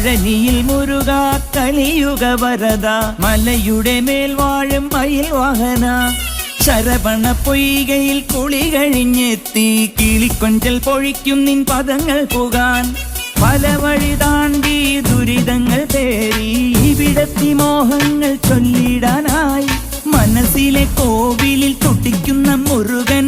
പഴനിയിൽ മുരുക കലിയുഗ വരദ മലയുടെ മേൽ വാഴും മയിൽ വാഹന ശരവണ പൊയ്കയിൽ കുളി കഴിഞ്ഞെത്തി കിളിക്കൊഞ്ചൽ പൊഴിക്കും നിൻ പദങ്ങൾ പുകാൻ പല വഴി താണ്ടി ദുരിതങ്ങൾ പേറി ഇവിടത്തി മോഹങ്ങൾ ചൊല്ലിടാനായി മനസ്സിലെ കോവിലിൽ തുടിക്കുന്ന മുരുകൻ